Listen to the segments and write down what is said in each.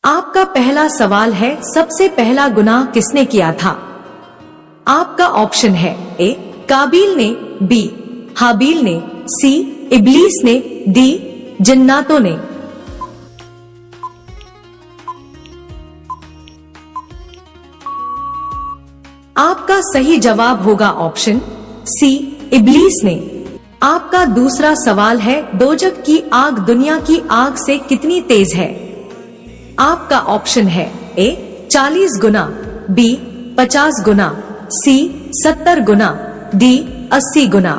आपका पहला सवाल है, सबसे पहला गुनाह किसने किया था? आपका ऑप्शन है ए काबिल ने, बी हाबिल ने, सी इब्लीस ने, डी जिन्नातों ने। आपका सही जवाब होगा ऑप्शन सी इब्लीस ने। आपका दूसरा सवाल है, दोजख की आग दुनिया की आग से कितनी तेज है? आपका ऑप्शन है ए 40 गुना, बी 50 गुना, सी 70 गुना, डी 80 गुना।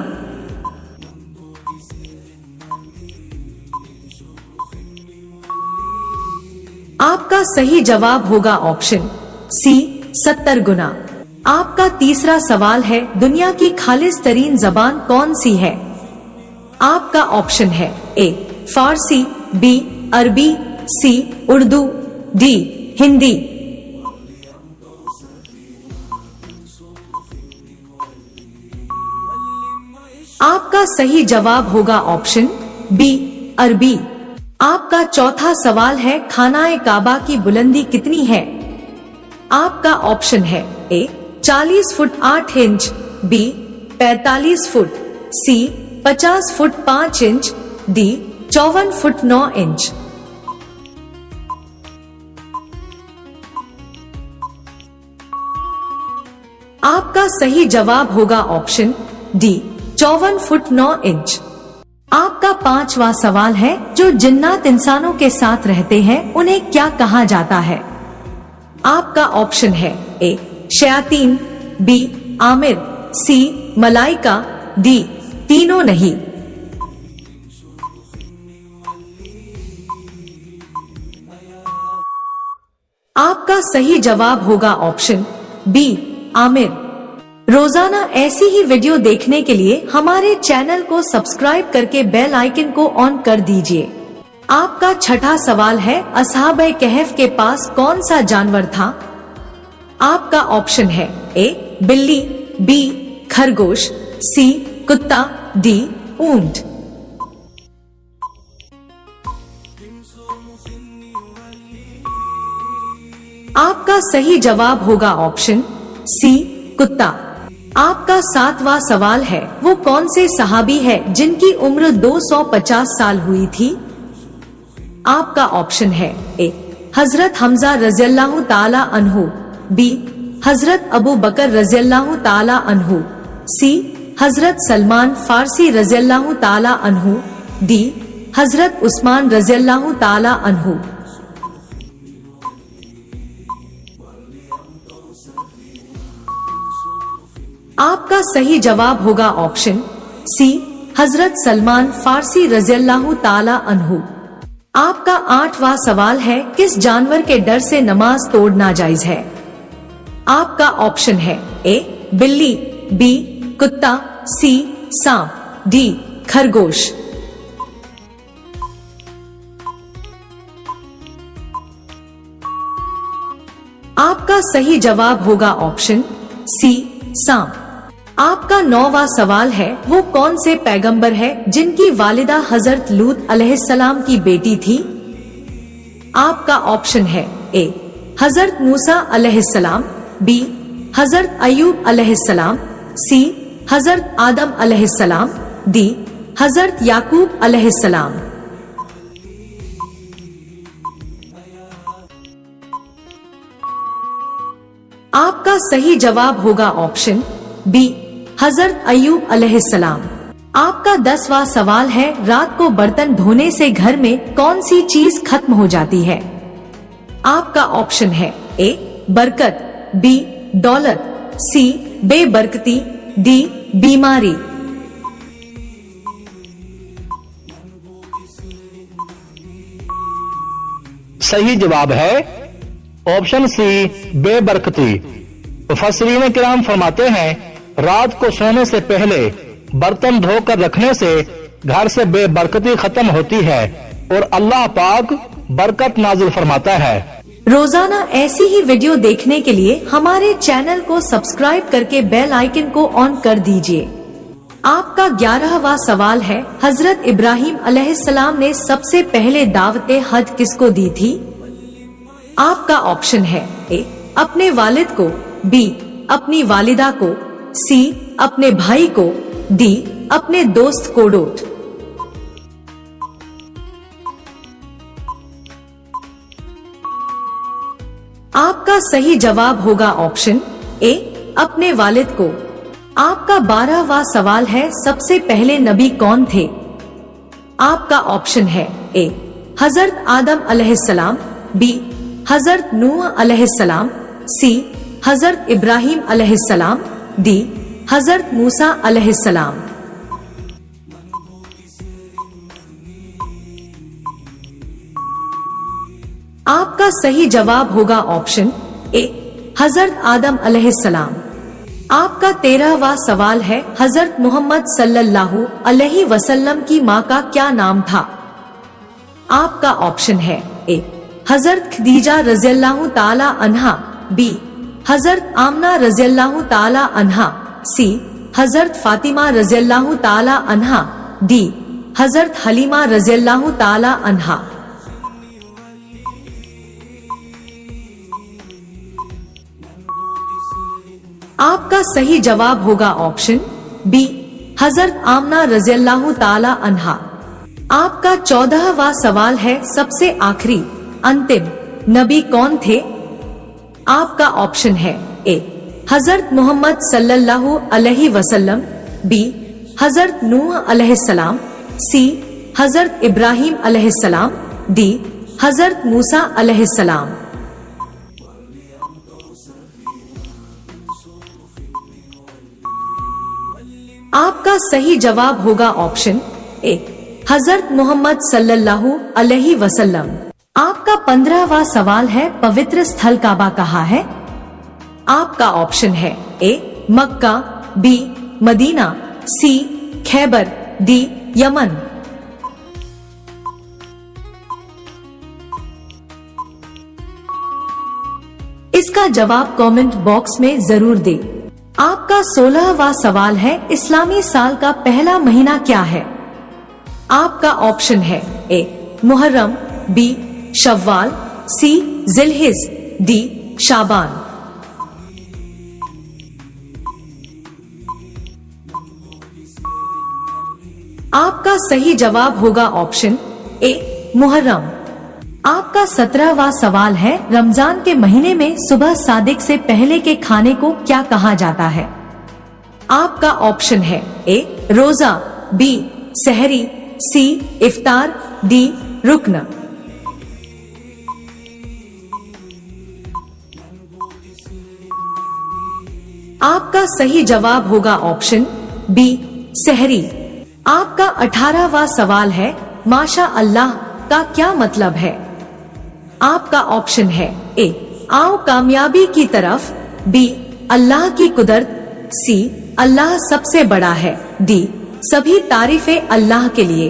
आपका सही जवाब होगा ऑप्शन सी 70 गुना। आपका तीसरा सवाल है, दुनिया की खालिस तरीन जबान कौन सी है? आपका ऑप्शन है ए फारसी, बी अरबी, सी उर्दू, डी हिंदी। आपका सही जवाब होगा ऑप्शन बी अरबी। आपका चौथा सवाल है, खानाए काबा की बुलंदी कितनी है? आपका ऑप्शन है ए 40 फुट 8 इंच, बी 45 फुट, सी 50 foot 5 inch, D 54 foot 9 inch. आपका सही जवाब होगा ऑप्शन डी 54 फुट 9 इंच। आपका पांचवा सवाल है, जो जिन्नात इंसानों के साथ रहते हैं उन्हें क्या कहा जाता है? आपका ऑप्शन है ए शयातीन, बी आमिर, सी मलाइका, डी तीनों नहीं। आपका सही जवाब होगा ऑप्शन बी आमिर। रोजाना ऐसी ही वीडियो देखने के लिए हमारे चैनल को सब्सक्राइब करके बेल आइकन को ऑन कर दीजिए। आपका छठा सवाल है, असहाबे कहफ के पास कौन सा जानवर था? आपका ऑप्शन है ए बिल्ली, बी खरगोश, सी कुत्ता, डी ऊंट। आपका सही जवाब होगा ऑप्शन सी कुत्ता। आपका सातवां सवाल है, वो कौन से सहाबी है जिनकी उम्र 250 साल हुई थी? आपका ऑप्शन है ए हजरत हमजा रज़ियल्लाहु ताला अन्हु, बी हजरत अबू बकर रज़ियल्लाहु ताला अन्हु, सी हजरत सलमान फारसी रज़ियल्लाहु ताला अन्हु, डी हजरत उस्मान रज़ियल्लाहु ताला अन्हु। आपका सही जवाब होगा ऑप्शन सी हजरत सलमान फारसी रज़ियल्लाहु ताला अन्हु। आपका आठवां सवाल है, किस जानवर के डर से नमाज तोड़ना जायज है? आपका ऑप्शन है ए बिल्ली, बी कुत्ता, सी सांप, डी खरगोश। आपका सही जवाब होगा ऑप्शन सी सांप। आपका नौवां सवाल है, वो कौन से पैगंबर है जिनकी वालिदा हजरत लूत अलैहिस्सलाम की बेटी थी? आपका ऑप्शन है ए हजरत मूसा अलैहिस्सलाम, बी हजरत अयूब अलैहिस्सलाम, सी हजरत आदम अलैहिस्सलाम, डी हजरत याकूब अलैहिस्सलाम। आपका सही जवाब होगा ऑप्शन बी हजरत अयूब अलैहिस्सलाम। आपका 10वां सवाल है, रात को बर्तन धोने से घर में कौन सी चीज खत्म हो जाती है? आपका ऑप्शन है ए बरकत, बी दौलत, सी बेबरकती, डी बीमारी। सही जवाब है ऑप्शन सी बेबरकती। मुफस्सिरीन किराम फरमाते हैं, रात को सोने से पहले बर्तन धोकर रखने से घर से बेबरकती खत्म होती है और अल्लाह पाक बरकत नाजिल फरमाता है। रोजाना ऐसी ही वीडियो देखने के लिए हमारे चैनल को सब्सक्राइब करके बेल आइकन को ऑन कर दीजिए। आपका 11वां सवाल है, हजरत इब्राहिम अलैहिस्सलाम ने सबसे पहले दावते हज किसको दी थी? आपका ऑप्शन है ए अपने वालिद को, बी अपनी वालिदा को, सी अपने भाई को, डी अपने दोस्त को डोट। आपका सही जवाब होगा ऑप्शन ए अपने वालिद को। आपका 12वां सवाल है, सबसे पहले नबी कौन थे? आपका ऑप्शन है ए हजरत आदम अलैहिस्सलाम, बी हजरत नूह अलैहिस्सलाम, सी हजरत इब्राहिम अलैहिस्सलाम, डी हजरत मूसा अलैहिस्सलाम। आपका सही जवाब होगा ऑप्शन ए हजरत आदम अलैहिस्सलाम। आपका 13वां सवाल है, हजरत मोहम्मद सल्लल्लाहु अलैहि वसल्लम की माँ का क्या नाम था? आपका ऑप्शन है ए हजरत खदीजा रज़ियल्लाहु ताला अन्हा, बी हजरत आमना रज़ियल्लाहु ताला अन्हा, सी हजरत फातिमा रज़ियल्लाहु ताला अन्हा, डी हजरत हलीमा रज़ियल्लाहु ताला अन्हा। आपका सही जवाब होगा ऑप्शन बी हजरत आमना रज़ियल्लाहु ताला अन्हा। आपका 14वां सवाल है, सबसे आखिरी अंतिम नबी कौन थे? आपका ऑप्शन है ए हजरत मोहम्मद सल्लल्लाहु अलैहि वसल्लम, बी हजरत नूह अलैहिस्सलाम, सी हजरत इब्राहिम अलैहिस्सलाम, डी हजरत मूसा अलैहिस्सलाम। आपका सही जवाब होगा ऑप्शन ए हजरत मोहम्मद सल्लल्लाहु अलैहि वसल्लम। आपका 15वां सवाल है, पवित्र स्थल काबा कहाँ है? आपका ऑप्शन है ए मक्का, बी मदीना, सी खैबर, डी यमन। इसका जवाब कमेंट बॉक्स में जरूर दे। आपका 16वां सवाल है, इस्लामी साल का पहला महीना क्या है? आपका ऑप्शन है ए मुहर्रम, बी शव्वाल, सी जिलहिज, डी शाबान। आपका सही जवाब होगा ऑप्शन ए मुहर्रम। आपका 17वां सवाल है, रमजान के महीने में सुबह सादिक से पहले के खाने को क्या कहा जाता है? आपका ऑप्शन है ए रोजा, बी सहरी, सी इफ्तार, डी रुक्न। आपका सही जवाब होगा ऑप्शन बी सहरी। आपका 18वां सवाल है, माशा अल्लाह का क्या मतलब है? आपका ऑप्शन है ए आओ कामयाबी की तरफ, बी अल्लाह की कुदरत, सी अल्लाह सबसे बड़ा है, डी सभी तारीफें अल्लाह के लिए।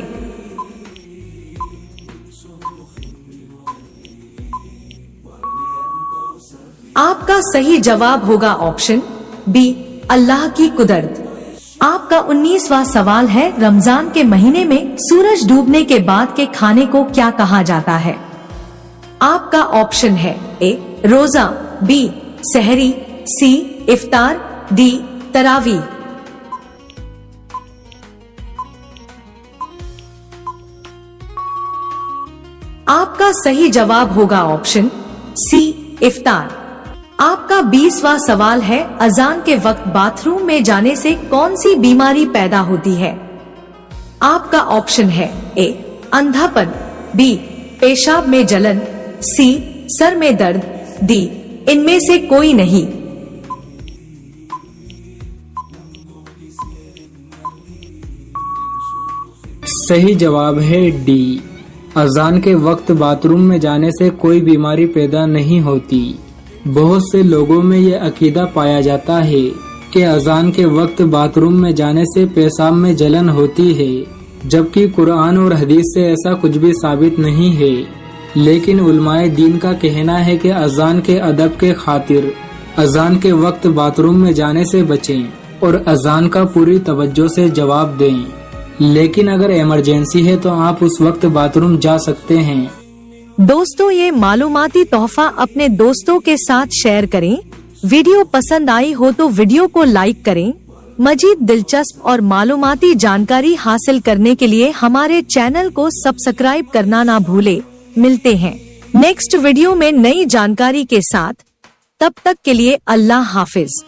आपका सही जवाब होगा ऑप्शन बी अल्लाह की कुदरत। आपका 19वां सवाल है, रमजान के महीने में सूरज डूबने के बाद के खाने को क्या कहा जाता है? आपका ऑप्शन है ए रोजा, बी सहरी, सी इफ्तार, डी तरावी। आपका सही जवाब होगा ऑप्शन सी इफ्तार। आपका 20वां सवाल है, अजान के वक्त बाथरूम में जाने से कौन सी बीमारी पैदा होती है? आपका ऑप्शन है ए अंधापन, बी पेशाब में जलन, सी सर में दर्द, डी इनमें से कोई नहीं। सही जवाब है डी, अजान के वक्त बाथरूम में जाने से कोई बीमारी पैदा नहीं होती। बहुत से लोगों में ये अकीदा पाया जाता है कि अजान के वक्त बाथरूम में जाने से पेशाब में जलन होती है, जबकि कुरान और हदीस से ऐसा कुछ भी साबित नहीं है। लेकिन उलमाए दीन का कहना है कि अजान के अदब के खातिर अजान के वक्त बाथरूम में जाने से बचें और अजान का पूरी तवज्जो से जवाब दें। लेकिन अगर इमरजेंसी है तो आप उस वक्त बाथरूम जा सकते हैं। दोस्तों, ये मालूमाती तोहफा अपने दोस्तों के साथ शेयर करें। वीडियो पसंद आई हो तो वीडियो को लाइक करें। मजीद दिलचस्प और मालूमाती जानकारी हासिल करने के लिए हमारे चैनल को सब्सक्राइब करना ना भूले। मिलते हैं नेक्स्ट वीडियो में नई जानकारी के साथ। तब तक के लिए अल्लाह हाफिज।